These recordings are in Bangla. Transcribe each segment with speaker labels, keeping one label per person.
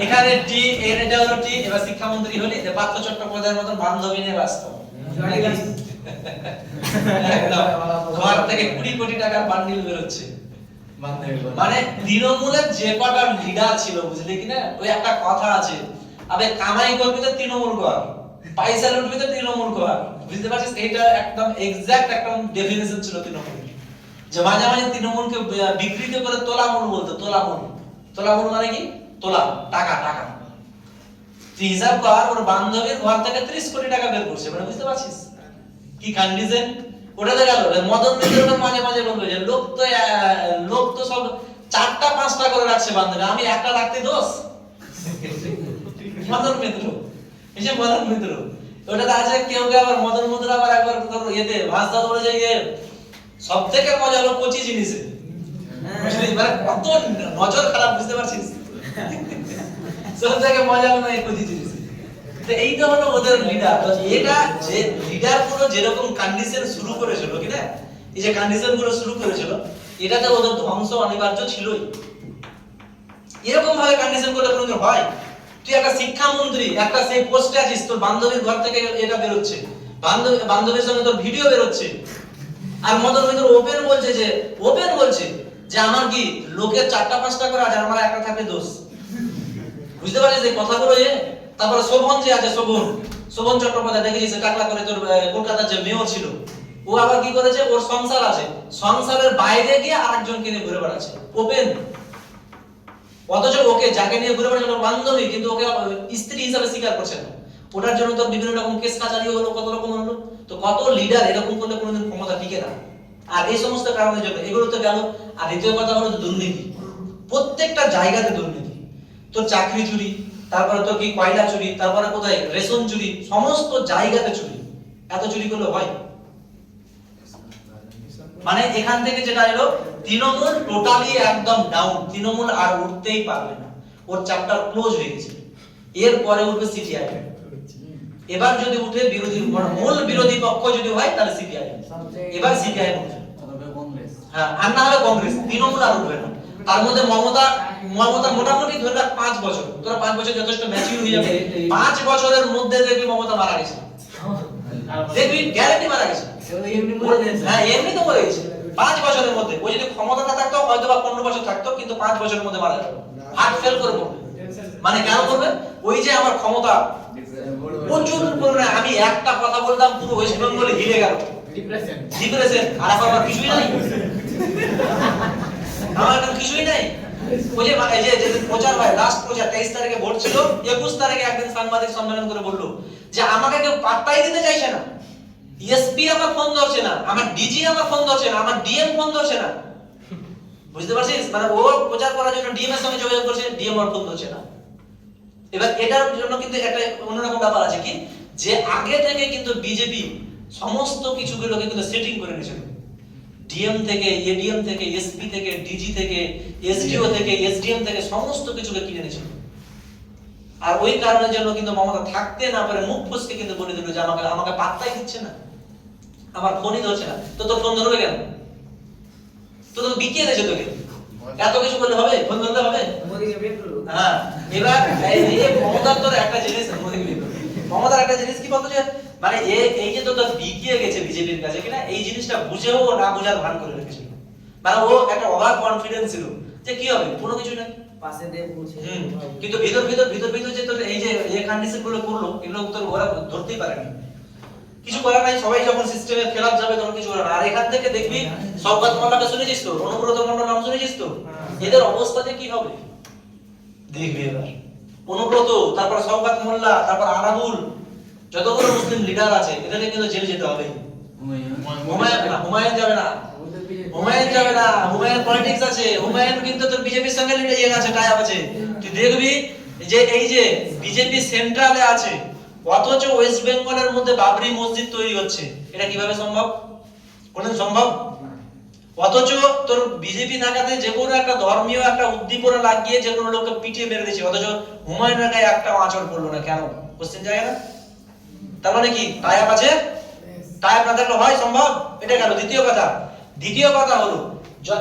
Speaker 1: এখানে টি এর এটা হলো টি, এবার শিক্ষামন্ত্রী হলি যে পার্থ চট্টোপাধ্যায়ের মতন বান্ধবী নিয়ে ব্যস্ত একদম ঘর থেকে 20 কোটি টাকার বান্ডিল বেরোচ্ছে। মানে তৃণমূলের যে কটা লিডার ছিল বুঝলি কিনা, ওই একটা কথা আছে, আবে কামাই করবি তো তৃণমূল কর, পয়সা লুটবি তো তৃণমূল কর, বুঝতে পারছিস? এটা একদম এক্সাক্ট একটা ডেফিনিশন ছিল তৃণমূলের। যে মাঝে মাঝে তৃণমূলকে বিকৃত করে তোলামূল বলতো, তোলামূল। তোলামূল মানে কি? তোলা, টাকা টাকা। তুই হিসাব কর, ওর বান্ধবীর ঘর থেকে 30 কোটি টাকা বের করছে, মানে বুঝতে পারছিস কি কন্ডিশন? ওটাতে গেল মদন মিত্রটা মাঝে মাঝে বলবে যে লোক তো সব 4টা 5টা করে রাখছে বান্ধবী, আমি একটা রাখতে দোষ। মদন মিত্র, এই যে মদন মিত্র, ওটাতে আছে কেউ কেউ আবার মদন মিত্র আবার একবার ইয়েতে ভাষা বলে যে ইয়ে সবথেকে মজা হলো কচি জিনিসে, বুঝলি? মানে কত নজর খারাপ, বুঝতে পারছিস? সবথেকে মজা হলো এই কচি জিনিসে। তো এইটা হলো ওদের লিডার। তো এটা যে লিডার গুলো যেরকম কন্ডিশন শুরু করেছিল কি না, এই যে কন্ডিশন গুলো শুরু করেছিল, এটাতে ওদের ধ্বংস অনিবার্য ছিলই। এরকম ভাবে কন্ডিশন গুলো কোনদিন হয়? তুই একটা শিক্ষামন্ত্রী, একটা সেই পোস্টে আছিস, তোর বান্ধবীর ঘর থেকে এটা বেরোচ্ছে, বান্ধবীর সঙ্গে তোর ভিডিও বেরোচ্ছে, আর মদন মিত্র ওপেন বলছে যে আমার কি লোকের 4টা 5টা করে আছে, আমার একটা থাকলে দোষ। বুঝতে পারছিস এই কথাগুলো? তারপরে শোভন যে আছে, শোভন চট্টোপাধ্যায়, দেখেছিস টাকলা করে তোর কলকাতার যে মেয়র ছিল, ও আবার কি করেছে, ওর সংসার আছে, সংসারের বাইরে গিয়ে আরেকজনকে নিয়ে ঘুরে বেড়াচ্ছে ওপেন। অথচ ওকে যাকে নিয়ে ঘুরে বেড়াচ্ছে ওর বান্ধবী, কিন্তু ওকে স্ত্রী হিসাবে স্বীকার করছে না। ওটার জন্য তো বিভিন্ন রকম কেস কাচারি হলো, কত রকম হলো। তো কত লিডার এরকম করলে কোনোদিন ক্ষমতা টিকে না। আর এই সমস্ত কারণের জন্য এগুলো তো গেল। আর দ্বিতীয় কথা হলো দুর্নীতি, প্রত্যেকটা জায়গাতে দুর্নীতি। তোর চাকরি চুরি, তারপরে তোর কি কয়লা চুরি, তারপরে কোথায় রেশন চুরি, সমস্ত জায়গাতে চুরি। এত চুরি করলে হয়? মানে এখান থেকে যেটা এলো, তৃণমূল টোটালি একদম ডাউন, তৃণমূল আর উঠতেই পারবে না, ওর চ্যাপ্টার ক্লোজ হয়ে গেছে। এরপরে উঠবে সিপিআই। এবার যদি উঠে বিরোধী, মূল বিরোধী পক্ষ যদি হয় তাহলে সিপিআই, এবার সিপিআই উঠবে, হ্যাঁ, আর না হলে কংগ্রেস। তৃণমূল আর উঠবে না। তার মধ্যে মমতা মোটামুটি ধরে রাখ 5 বছর, তোরা 5 বছর যথেষ্ট ম্যাচিউর হয়ে যাবে। 5 বছরের মধ্যে দেখবি মমতা মারা গেছে, দেখবি গ্যারান্টি মারা গেছে। হ্যাঁ, এমনি তো মরে গেছে 5 বছরের মধ্যে। ও যদি ক্ষমতাটা থাকতো হয়তো বা 15 বছর থাকতো, কিন্তু 5 বছরের মধ্যে মারা যাবে, হার্ট ফেল করে পড়বে। মানে কেন করবে? ওই যে আমার ক্ষমতা প্রচুর পরিমাণে, আমি একটা কথা বলতাম পুরো ওয়েস্ট বেঙ্গলে হিলে গেল, ডিপ্রেশন। আর আমার কিছুই নাই, আমার এখন কিছুই নাই। ওই যে প্রচার হয়, লাস্ট প্রচার 23 তারিখে ভোট ছিল, 21 তারিখে একদিন সাংবাদিক সম্মেলন করে বললো যে আমাকে কেউ পাত্তাই দিতে চাইছে না, এসপি আমার ফোন ধরছে না, আমার ডিজি আমার ফোন ধরছে না, আমার ডিএম ফোন ধরছে না। বুঝতে পারছিস? মানে ও প্রচার করার জন্য ডিএম এর সঙ্গে যোগাযোগ করছে, ডিএম আর ফোন ধরছে না। এবার এটার জন্য কিন্তু একটা অন্যরকম ব্যাপার আছে কি, যে আগে থেকে কিন্তু বিজেপি সমস্ত কিছুগুলোকে কিন্তু সেটিং করে নিয়েছিল। ডিএম থেকে, এডিএম থেকে, এসপি থেকে, ডিজি থেকে, এসডিও থেকে, এসডিএম থেকে সমস্ত কিছুকে কিনে নিয়েছিল। আর ওই কারণের জন্য কিন্তু মমতা থাকতে না পারে মুখ ফুসকে কিন্তু বলে দিল যে আমাকে পাত্তাই দিচ্ছে না, আমার ফোনই ধরছে না। তো তোর ফোন ধরবে কেন? তো বিকিয়ে দিয়েছে তোকে, এত কিছু করলে হবে? ফোন ধরতে হবে? হ্যাঁ, এবার এই মমতার তোর একটা জিনিস, মমতার একটা জিনিস কি বলতো, যে মানে এই যে তোর বিকিয়ে গেছে বিজেপির কাছে কিনা, এই জিনিসটা বুঝেও না বুঝার ভান করে রেখেছিল। মানে ও একটা ওভার কনফিডেন্স ছিল যে কি হবে, কোনো কিছু নাই পাশে দিয়ে পৌঁছে। কিন্তু ভিতর যে তোর এই যে এই কন্ডিশন গুলো করলো, এগুলো তোর ওরা ধরতেই পারেনি। কিছু করার নাই, সবাই যখন সিস্টেমের খেলাফ যাবে তখন কিছু করার। আর এখান থেকে দেখবি শওকত মোল্লাকে শুনেছিস তো, অনুব্রত মণ্ডল নাম শুনেছিস তো, এদের অবস্থা যে কি হবে দেখবি এবার। অনুব্রত, তারপর শওকত মোল্লা, তারপর আনাবুল, যতগুলো মুসলিম লিডার আছে এদেরকে কিন্তু জেল যেতে হবে। হুমায়ুন যাবে না, হুমায়ুন পলিটিক্স আছে, হুমায়ুন কিন্তু তোর বিজেপির সঙ্গে লিডার আছে, টাই আছে। তুই দেখবি যে এই যে বিজেপি সেন্ট্রালে আছে, অথচ ওয়েস্ট বেঙ্গলের মধ্যে বাবরি মসজিদ তৈরি হচ্ছে, এটা কিভাবে সম্ভব? কোনদিন সম্ভব? অথচ তোর বিজেপি থাকাতে যে কোনো একটা ধর্মীয় একটা উদ্দীপনা লাগিয়ে যে কোনো লোককে পিটিয়ে মেরে দিয়েছে, অথচ হুমায়ুনের গায়ে একটা আঁচড় পড়লো না, কেন? কোশ্চেন যায় না? তার মানে কি টাইপ আছে? টাইপ না থাকলে হয় সম্ভব? এটা গেল দ্বিতীয় কথা। দ্বিতীয় কথা হলো,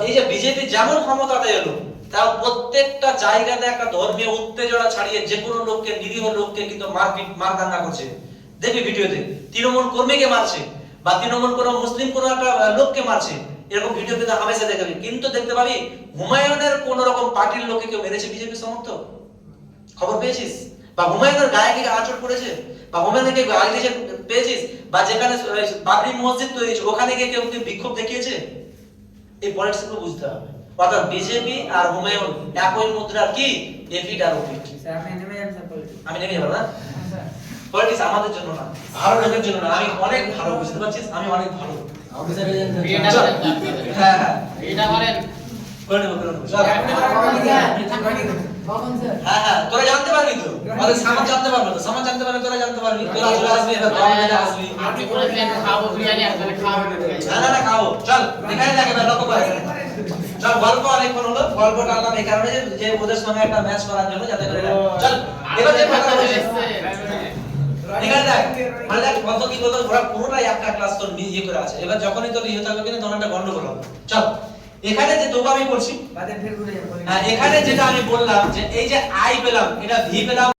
Speaker 1: এই যে বিজেপি যেমন ক্ষমতাতে এলো, তাও প্রত্যেকটা জায়গাতে একটা ধর্মীয় উত্তেজনা ছাড়িয়ে যে কোনো লোককে, নিরীহ লোককে কিন্তু মারপিট মারদাঙ্গা করছে। দেখবি ভিডিওতে তৃণমূল কর্মীকে মারছে বা তৃণমূল কোনো মুসলিম কোনো একটা লোককে মারছে, এরকম ভিডিও কিন্তু হামেশা দেখাবি। কিন্তু দেখতে পাবি হুমায়ুনের কোন রকম পার্টির লোককে কেউ মেরেছে বিজেপি সমর্থক? খবর পেয়েছিস? বা হুমায়ুনের গায়ে কি আঁচড় পড়েছে? বা হুমায়ুনকে গালি দিয়েছে পেয়েছিস? বা যেখানে বাবরি মসজিদ তৈরি হয়েছে ওখানে গিয়ে কেউ বিক্ষোভ দেখিয়েছে? এই পলিটিক্স গুলো বুঝতে হবে। অর্থাৎ বিজেপি আর হুমায়ুন একই মুদ্রার কি এপিট আর ওপিট। আমি নেমে যাবো না, পলিটিক্স আমাদের জন্য না, ভারতের জন্য না। আমি অনেক ভালো, বুঝতে পারছিস? আমি অনেক ভালো। হ্যাঁ হ্যাঁ এটা করেন, করে নেবো করে নেবো। হ্যাঁ হ্যাঁ তোরা জানতে পারবি তো, আমাদের সামান জানতে পারবো তো, সামান জানতে পারবি, তোরা জানতে পারবি, তোরা চলে আসবি, এবার গভর্নমেন্টে আসবি।
Speaker 2: আপনি বলেছিলেন খাবো বিরিয়ানি, আসলে খাবো
Speaker 1: না না না খাবো, চল এখানে দেখে এবার লক্ষ্য করে। চল গল্প অনেকক্ষণ হলো, গল্পটা আনলাম এই কারণে যে ওদের সঙ্গে একটা ম্যাচ করার জন্য, যাতে করে চল এবার যে কথা বলছিস এখানে দেখ, মানে দেখ কত কি বলতো, ওরা পুরোটাই একটা ক্লাস তোর ইয়ে করে আছে। এবার যখনই তোর ইয়ে থাকবে কিনা তখন একটা গন্ডগোল হবে। চল এখানে যে তোকে আমি করছি, এখানে যেটা আমি বললাম যে এই যে আই পেলাম, এটা ভি পেলাম।